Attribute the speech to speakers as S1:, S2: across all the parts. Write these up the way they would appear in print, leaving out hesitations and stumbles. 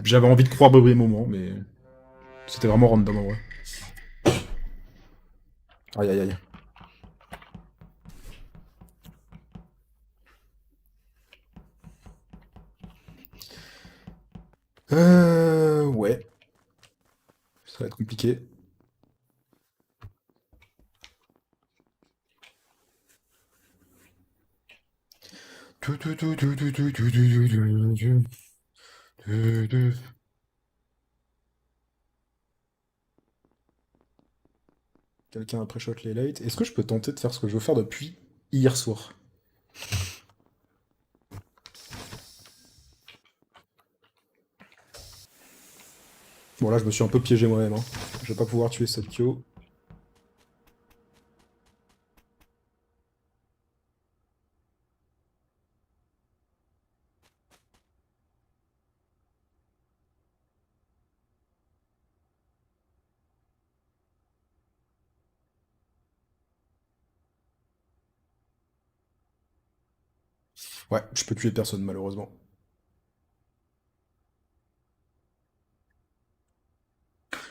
S1: J'avais envie de croire mauvais moment, mais c'était vraiment random en vrai. Aïe aïe aïe. Ouais. Ça va être compliqué. Quelqu'un a pré-shot les late. Est-ce que je peux tenter de faire ce que je veux faire depuis hier soir? Bon là je me suis un peu piégé moi-même. Hein. Je vais pas pouvoir tuer cette Kyo. Ouais, je peux tuer personne malheureusement.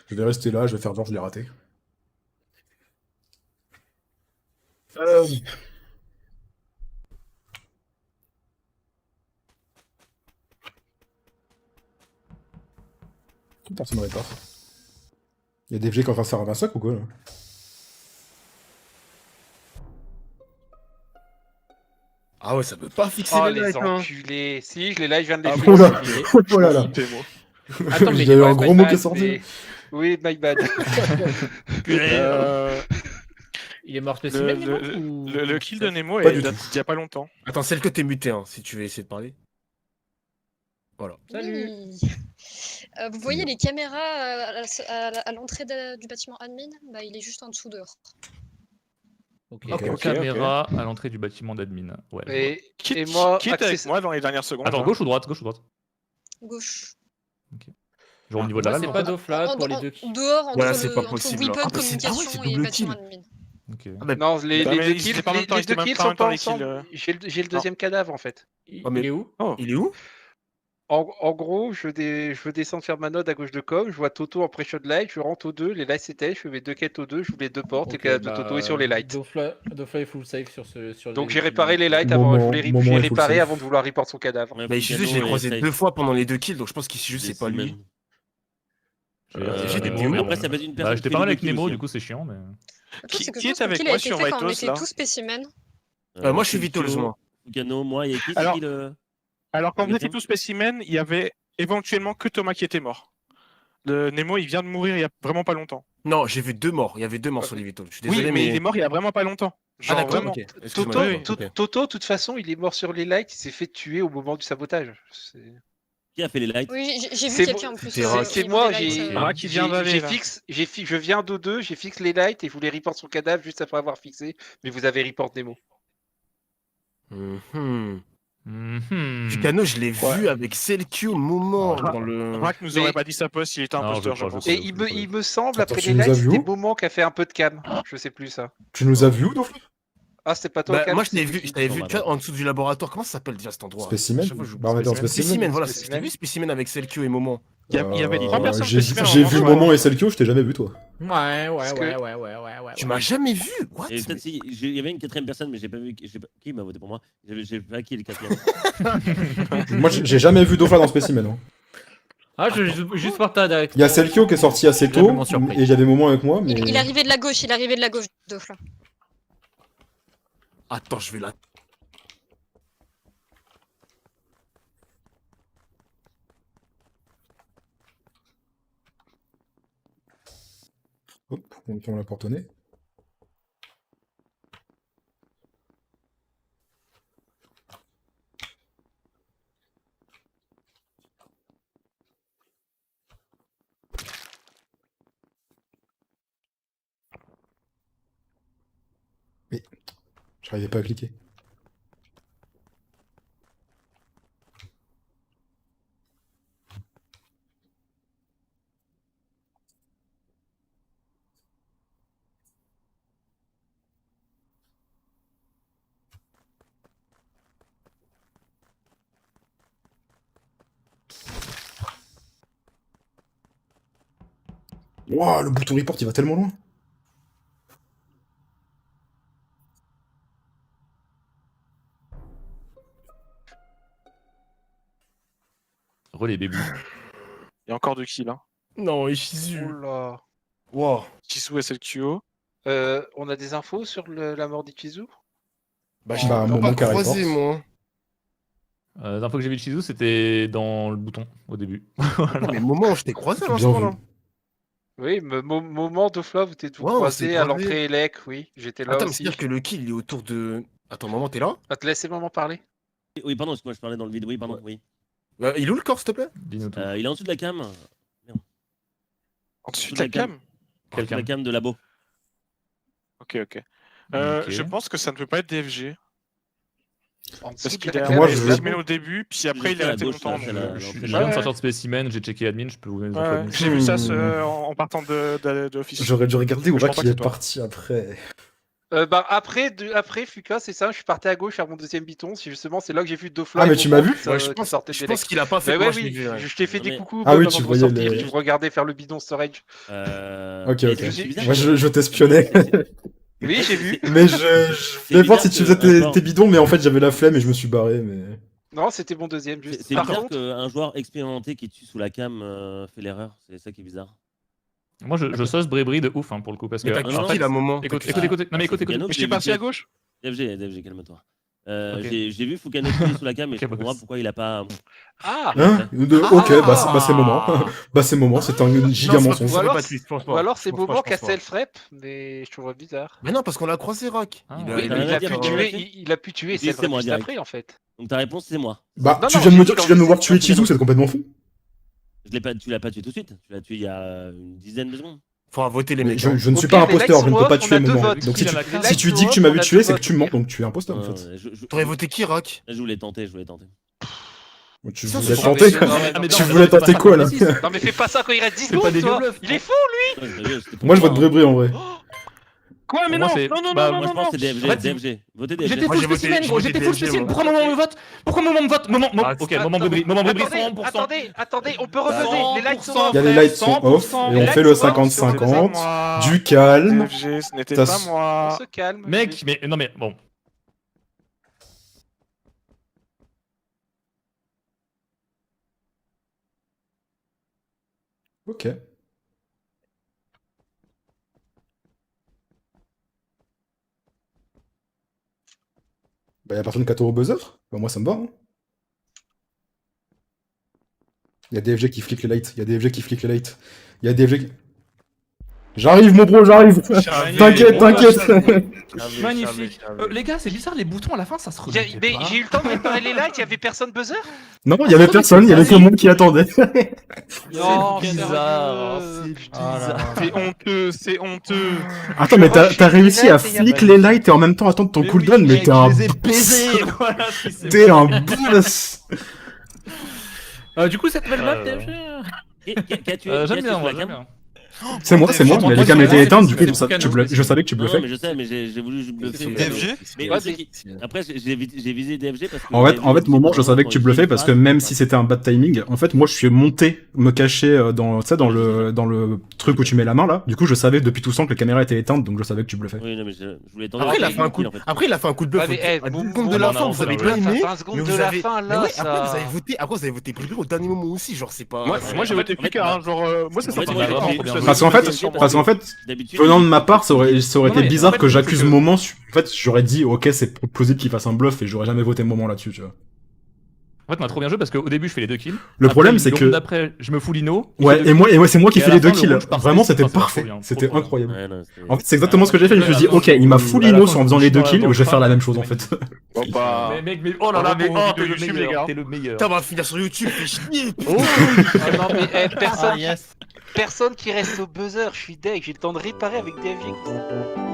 S1: Je vais rester là, je vais faire genre je l'ai raté. Euh, Personne ne répare. Il y a des FG qui sont en train de faire un massacre ou quoi là?
S2: Ah ouais, ça peut pas fixer
S3: Oh
S2: les
S3: les
S2: lights, hein.
S3: enculés. Si, je les like, je viens de les
S2: Ah
S3: jouer.
S1: Oh
S2: bon,
S1: là,
S2: c'est fliqué.
S1: oh là là.
S4: Flippé, moi.
S3: Attends, mais
S1: Il y a eu
S3: ouais,
S1: un
S3: my
S1: gros mot qui est
S3: bad,
S1: sorti.
S3: mais... Oui, my bad.
S2: Purée.
S5: Il est mort
S4: Le,
S5: spécimen,
S4: le,
S5: Nemo, ou...
S4: le kill de Nemo
S1: Pas
S4: est
S1: du
S4: date
S1: tout.
S4: d'il y a pas longtemps.
S2: Attends, celle que t'es muté, hein, si tu veux essayer de parler. Voilà.
S5: Salut.
S6: Oui. Vous voyez les caméras à l'entrée du bâtiment admin? Bah, il est juste en dessous dehors.
S5: Ok.
S1: Ok,
S4: ok.
S7: Caméra à l'entrée du bâtiment d'admin. Ouais. je vois.
S3: Et
S4: Qui
S3: moi,
S4: qui était avec
S3: access...
S4: moi dans les dernières secondes
S7: Attends,
S4: là
S7: gauche ou droite? Gauche ou droite?
S6: Gauche.
S7: Genre au
S4: Ah,
S7: niveau de la
S5: Moi,
S7: vanne,
S5: c'est
S7: en
S5: pas
S7: fait?
S5: Doflat pour les deux kills.
S6: Dehors,
S2: Ouais,
S6: entre,
S2: c'est pas
S6: entre
S2: possible.
S6: Weapon
S2: Ah, bah, c'est
S6: Communication et
S2: double
S6: bâtiment
S2: kill.
S6: admin.
S7: Ok.
S2: Ah, bah,
S3: Non, les
S4: Bah,
S3: deux
S4: mais ils
S3: kills,
S4: étaient pas en même temps,
S3: les
S4: ils étaient
S3: deux kills
S4: pas en
S3: sont
S4: même
S3: pas
S4: temps, les kills.
S3: ensemble. J'ai le deuxième cadavre en fait.
S2: Ah, mais-
S5: Il est où?
S4: Oh,
S2: il est où?
S3: En gros, je veux descendre faire ma node à gauche de com, je vois Toto en pré-shot light, je rentre au 2, les lights s'éteignent, je fais mes deux quêtes au 2, j'ouvre les deux portes, et le
S5: Ok,
S3: cadavre de Toto est sur les lights.
S5: Dofla est full safe sur
S3: Donc
S5: les
S3: j'ai
S5: kills,
S3: réparé les
S5: donc,
S3: lights avant,
S1: Moment,
S3: je
S1: moment
S3: l'ai
S1: est full
S3: réparé
S1: safe.
S3: avant de vouloir report son cadavre.
S2: Bah, je suis je l'ai croisé deux fois pendant les deux kills, donc je pense qu'ici juste c'est pas lui.
S7: Nemo,
S2: Nemo.
S7: mais
S2: Après,
S8: ça peut être une
S7: Bah,
S8: personne
S7: j'étais
S8: qui
S7: pas
S8: fait
S7: mal
S8: les
S7: avec
S8: deux kills
S7: Nemo,
S8: aussi,
S7: du
S8: hein.
S7: coup c'est chiant, mais...
S6: Le truc, c'est que
S4: qui
S6: je
S4: est
S6: pense que le
S4: avec
S6: kill
S4: moi
S6: a
S4: Je suis
S6: été
S4: en
S6: fait quand on
S4: Vitos
S6: était
S4: là.
S6: tous spécimens.
S2: Moi, je suis Vitos, moi.
S8: Gano, moi, il y a qui
S4: Alors-
S8: qui le...
S4: Alors quand vous
S8: Le
S4: étiez
S8: thème
S4: tous spécimens, il y avait éventuellement que Thomas qui était mort. Le Nemo, il vient de mourir il y a vraiment pas longtemps.
S2: Non, j'ai vu deux morts. Il y avait deux morts sur les Vitos. Je suis
S4: Oui,
S2: désolé,
S4: mais
S2: mais.
S4: il est mort il y a vraiment pas longtemps.
S2: Ah,
S4: Genre
S2: d'accord,
S4: vraiment.
S2: ok. Excuse-moi.
S3: Toto,
S2: d'accord, ok.
S3: Toto, de toute façon, il est mort sur les lights, il s'est fait tuer au moment du sabotage.
S8: Qui a fait les lights?
S6: Oui, j'ai vu
S3: C'est
S6: quelqu'un
S3: moi-
S6: en plus.
S2: c'est Rack.
S6: au
S3: C'est
S6: niveau
S3: moi,
S6: des lights,
S3: j'ai
S4: Rack, il vient d'aller,
S3: j'ai
S4: là.
S3: fixe, je viens d'O2, j'ai fixe les lights et je voulais report son cadavre juste après avoir fixé, mais vous avez report Nemo.
S2: Mhm.
S7: Mhm.
S2: Tucano, je l'ai
S4: Ouais.
S2: vu avec Selkio au moment
S7: Ah,
S2: dans le.
S4: Rack nous
S3: Mais-
S4: aurait pas dit sa poste, il était
S7: Non,
S4: imposteur,
S7: je
S4: je
S7: crois,
S4: pense.
S7: je
S3: Et
S7: crois.
S3: il me semble,
S1: Attends,
S3: après
S1: tu
S3: les
S1: nous as
S3: lights,
S1: vus
S3: c'était
S1: où
S3: Beaumont qui a fait un peu de cam. Je sais plus ça.
S1: Tu nous as vu où, Dofla?
S3: Ah, c'était pas toi,
S2: Bah,
S3: Cam,
S2: moi,
S3: je sais plus
S2: je
S3: qui.
S2: t'avais vu
S8: Sur ma
S2: tu vois,
S8: droite.
S2: en dessous du laboratoire. Comment ça s'appelle déjà cet endroit?
S1: Spécimen?
S2: À chaque fois, j'oublie.
S1: Bah, on était en spécimen.
S2: Voilà, je
S3: Spécimen.
S2: t'ai vu Spécimen avec Selkio et Moment.
S4: Il y avait 3 personnes
S1: J'ai
S4: spécimens
S1: j'ai
S4: en
S1: vu
S4: revanche,
S1: Moment et Selkio, je t'ai jamais vu toi.
S5: Ouais.
S6: Ah,
S2: Tu m'as jamais vu? What?
S8: Et peut-être si, il y avait une quatrième personne, mais j'ai pas vu qui m'a voté pour moi. J'ai pas qui est le quatrième.
S1: Moi j'ai jamais vu Dofla dans Spécimen. Hein.
S5: Ah, je veux juste partage avec.
S1: Il y a Selkio qui est sorti assez tôt,
S5: Agréablement surpris.
S1: et il y avait Moment avec moi, mais.
S6: il arrivait de la gauche, Dofla.
S2: Attends, je vais là.
S1: Hop, on ferme la porte au nez. Mais j'arrivais pas à cliquer. Wouah, le bouton report, il va tellement loin.
S7: Relais bébé.
S4: Il y a encore 2 kills. Hein.
S2: Non, Ishizu.
S3: Oh là.
S2: Wow.
S4: Jisoo SLQO.
S3: On a des infos sur la mort d'Ichizu?
S2: Bah,
S1: Bah,
S2: j'ai pas
S1: moment carré
S2: croisé,
S1: force.
S2: moi.
S7: La dernière fois que j'ai vu Chizou, c'était dans le bouton au début.
S2: Non, mais moment, je t'ai croisé à
S1: Bien
S2: l'instant,
S1: vu.
S2: là.
S3: Oui, moment de Flav où t'es tout
S2: Ouais, on
S3: croisé
S2: s'est
S3: à
S2: croisé.
S3: l'entrée Elec, oui, j'étais là
S2: Attends, mais
S3: aussi.
S2: c'est-à-dire que le kill, il est autour de... Attends, maman, t'es là?
S3: Ah, te laisser maman parler.
S8: Oui, pardon, excuse-moi, je parlais dans le vide. Oui, pardon, oui.
S2: Il est où le corps, s'il te plaît?
S7: Dis-nous tout.
S8: Il est en dessous de la cam.
S4: En dessous de la cam.
S8: En dessous de la cam de labo.
S4: Ok.
S7: Ok.
S4: Je pense que ça ne peut pas être DFG.
S3: En dessous
S4: Parce
S3: de
S4: qu'il
S3: la
S4: a
S1: Moi,
S3: cam,
S1: je-
S3: il a-
S4: spécimen au début, puis après il
S8: Juste
S4: est
S8: à
S4: resté
S8: gauche,
S4: longtemps.
S8: là,
S4: donc,
S8: c'est la-
S7: Je
S8: l'entrée
S7: viens de
S3: Ouais.
S7: sortir de spécimen, j'ai checké admin, je peux vous donner les infos
S4: Ouais,
S7: admin.
S4: j'ai vu ça
S1: Hmm.
S4: en partant de Office.
S1: J'aurais dû regarder où
S4: Je crois
S1: qu'il
S4: pas
S1: est
S4: que c'est toi.
S1: parti après.
S3: Après Fuka, c'est ça, je suis parti à gauche faire mon deuxième biton. Si justement, c'est là que j'ai vu Dofla.
S1: Ah, mais tu m'as vu?
S2: Ouais, je pense qu'il a pas fait
S3: Ouais,
S2: moi,
S3: ouais,
S2: je l'ai
S3: oui,
S2: vu, ouais.
S3: je t'ai fait
S8: Non,
S3: des
S8: mais-
S3: coucous.
S1: Ah oui,
S3: avant
S1: tu
S3: de
S1: voyais
S3: ressortir,
S1: les-
S3: tu me regardais faire le bidon storage.
S1: Ok,
S8: et
S1: ok.
S8: c'est bizarre,
S1: Moi, je t'espionnais.
S3: Oui, j'ai vu.
S1: Mais je voulais voir si tu faisais tes bidons, mais en fait, j'avais la flemme et je me suis barré. Mais
S3: Non, c'était mon deuxième.
S8: C'est
S3: Juste.
S8: c'est
S3: Par
S8: bizarre
S3: contre,
S8: qu'un joueur expérimenté qui tue sous la cam fait l'erreur. C'est ça qui est bizarre.
S7: Moi, je sauce Brébry de ouf hein, pour le coup. Parce que.
S2: Mais t'as
S8: non,
S2: kill
S8: non,
S2: kill à un moment.
S7: Écoute,
S2: T'as
S7: écoute,
S2: kill.
S7: écoute. Non, mais écoute, écoute.
S8: Fukano,
S4: Mais je suis parti à gauche.
S8: DFG, calme-toi.
S7: Ok.
S8: J'ai vu Fukano tuer sous la cam et
S7: Ok,
S8: je comprends
S7: bah,
S8: pas pourquoi il a pas.
S3: ah,
S1: hein ok, bah c'est moment. Bah c'est moment, c'est un giga
S2: Non,
S1: mensonge.
S3: Ou alors,
S2: pas de twist, je pense pas.
S3: ou alors
S2: Je
S3: c'est
S2: pense pas,
S3: Moment
S2: je
S3: qui a
S2: pense pas.
S3: self-rep, mais je trouve ça bizarre.
S2: Mais non, parce qu'on l'a croisé, Rock.
S7: Ah,
S2: Il
S7: ouais.
S3: Oui,
S8: t'as
S3: mais
S8: rien
S3: il
S8: à
S3: a
S8: dire,
S3: pu
S8: t'as rien à
S3: tuer,
S8: dire.
S3: il a pu tuer
S8: Oui, c'est
S3: self-rep
S8: moi,
S3: juste
S8: direct.
S3: après en fait.
S8: Donc ta réponse, c'est moi.
S1: Bah
S3: Non,
S1: tu
S3: non,
S1: viens de
S3: j'ai
S1: me
S3: dit
S1: dire,
S3: dans
S1: tu viens de me
S3: le
S1: voir
S3: site,
S1: tuer
S8: non, c'est
S1: Chizou,
S8: bon.
S1: c'est complètement fou.
S8: Tu l'as pas tué tout de suite. Tu l'as tué il y a une dizaine de secondes.
S2: Faudra voter les
S1: Mais
S2: mecs.
S1: je
S2: hein.
S1: ne
S3: Au
S1: suis
S3: pire,
S1: pas
S3: les
S1: imposteur, je
S3: likes
S1: ne
S3: sont
S1: peux pas
S3: off,
S1: tuer
S3: on a deux
S1: Moment.
S3: votes.
S1: Donc
S7: Il a la
S1: si
S7: classe.
S3: Les
S1: tu
S3: likes
S1: dis que
S3: sont
S1: tu m'as
S3: off,
S1: vu
S3: on a
S1: tuer,
S3: deux
S1: c'est que tu mens,
S3: votes,
S1: donc tu es imposteur en fait.
S2: T'aurais voté qui, Rock?
S8: Je voulais tenter.
S1: Tu
S2: Ça,
S1: voulais
S2: c'est
S1: tenter
S3: pas-
S1: quoi.
S3: non, mais
S1: Tu
S3: non,
S1: voulais tenter quoi là
S3: Non mais fais pas ça quand il reste 10
S7: Fais pas
S3: secondes,
S7: des
S3: toi.
S7: vieux bluffs.
S3: Il est fou.
S8: Ouais, je l'avais, c'était pour
S1: Moi je
S8: moi,
S1: vote
S8: hein.
S1: Brébry en vrai.
S4: Quoi, mais
S7: Pour moi,
S4: non,
S7: c'est-
S4: non, non,
S7: bah,
S4: non,
S8: Moi, je
S4: non,
S8: pense
S4: non.
S8: que c'est DFG.
S7: En fait,
S8: DFG. Votez DFG.
S7: J'étais
S2: Moi,
S7: full
S2: j'ai voté-
S7: spécimen,
S2: j'ai
S7: gros,
S2: voté
S7: j'étais full
S2: DFG,
S7: spécimen.
S2: moi.
S7: Pourquoi Moment me vote? Pourquoi Moment me vote? Moment,
S2: Ah,
S7: ok, Moment Brébry,
S3: Attendez,
S7: 100%.
S3: attendez, on peut reposer. Les likes sont off.
S1: Il y a les lights sont off et on fait le 50-50. Du calme.
S4: DFG, ce n'était
S1: T'as-
S4: pas
S3: On
S4: moi.
S3: se calme.
S7: Mec, mais non, mais bon.
S1: Ok. Bah y'a personne qui a tour au buzzer. Bah moi ça me va. Hein. Y'a DFG qui flic les lights. Y'a DFG qui flic les lights. Y'a DFG qui... J'arrive mon bro, j'arrive. T'inquiète, t'inquiète.
S7: Magnifique. Les gars, c'est bizarre, les boutons à la fin, ça se
S3: Il y a-
S7: remettait
S3: mais
S7: pas.
S3: j'ai eu le temps de préparer les likes, il y avait personne buzzer.
S1: Non, il y avait personne, il y avait que moi qui attendait.
S3: Non,
S7: C'est bizarre.
S3: sérieux.
S7: C'est bizarre.
S4: C'est honteux, c'est honteux.
S1: Attends, mais t'as réussi à flic les lights et en même temps attendre ton cooldown, mais t'es un...
S7: Voilà ce qui s'est
S1: T'es un boss.
S5: Du coup, cette nouvelle map,
S7: Euh,
S5: DFG
S8: Qui a tué
S7: J'aime bien,
S8: sous
S7: moi,
S8: la
S7: j'aime
S8: cam?
S7: bien.
S1: C'est moi, mais les cams étaient éteintes, du coup je savais que tu
S8: Non, non,
S1: bluffais.
S8: mais je sais, mais j'ai voulu bluffer.
S9: DFG?
S8: Mais
S3: Ouais,
S8: tu sais qui- Après, j'ai visé DFG parce que.
S1: En fait,
S8: DFG,
S1: moment, je savais que tu
S8: quand il
S1: bluffais
S8: fait
S1: parce
S8: une
S1: que
S8: phrase,
S1: même
S8: ouais.
S1: si c'était un bad timing, en fait, moi je suis monté me cacher dans le truc où tu mets la main là. Du coup, je savais depuis tout le temps que les caméras étaient éteintes, donc je savais que tu bluffais.
S8: Oui, non, mais je voulais tenter.
S2: Après, il a fait un coup.
S8: en fait.
S2: Après, il a fait un coup de bluff.
S3: Ouais, mais,
S2: À 10
S3: bon,
S2: secondes de
S3: bon,
S2: la
S7: non,
S2: fin,
S7: non,
S2: vous avez
S7: non,
S2: pas
S7: non,
S2: aimé.
S3: 20 secondes
S2: mais
S3: de
S2: vous
S3: la
S2: avez-
S3: fin,
S2: Mais
S3: là,
S2: ouais,
S3: ça-
S2: après, vous avez voté Brébry au dernier moment aussi, genre, c'est pas.
S4: Moi, j'ai voté Fuka, hein, genre, moi, ça
S8: En fait,
S4: sent
S8: moi,
S4: pas
S8: j'ai-
S4: bien.
S1: Parce qu'en fait,
S8: D'habitude.
S1: venant de ma part, ça aurait
S7: Non,
S1: été
S7: mais
S1: bizarre
S7: en fait,
S1: que
S7: c'est
S1: j'accuse
S7: que-
S1: Moment. En fait, j'aurais dit, ok, c'est plausible qu'il fasse un bluff et j'aurais jamais voté Moment là-dessus, tu vois.
S7: En fait, on a trop bien joué parce qu'au début, je fais les 2 kills.
S1: Le
S7: Après,
S1: problème, c'est que.
S7: D'après, je me fous Lino.
S1: Ouais, et moi, c'est moi qui
S7: Et à
S1: fais
S7: la
S1: les deux
S7: fin, le
S1: kills.
S7: rouge par
S1: Vraiment,
S7: space,
S1: c'était
S7: enfin, c'est
S1: parfait.
S7: trop bien,
S1: C'était
S7: trop bien.
S1: incroyable.
S8: Ouais, non, c'était-
S1: En fait, c'est exactement ce que j'ai fait. Je me suis dit, ok, il m'a full Lino en faisant les deux kills, je vais faire la même chose en fait.
S4: Bon, bah.
S7: Mais mec, mais oh là là,
S4: Bravo
S7: mais
S4: pour
S7: oh,
S4: vos
S7: t'es
S4: vidéos
S7: le
S4: YouTube, les
S7: meilleur.
S4: gars.
S7: T'es le meilleur.
S2: Putain, on va finir sur YouTube, fais chier.
S3: Ah non, mais
S5: Ah,
S3: personne,
S5: yes.
S3: personne qui reste au buzzer, je suis deg, j'ai le temps de réparer avec DFG.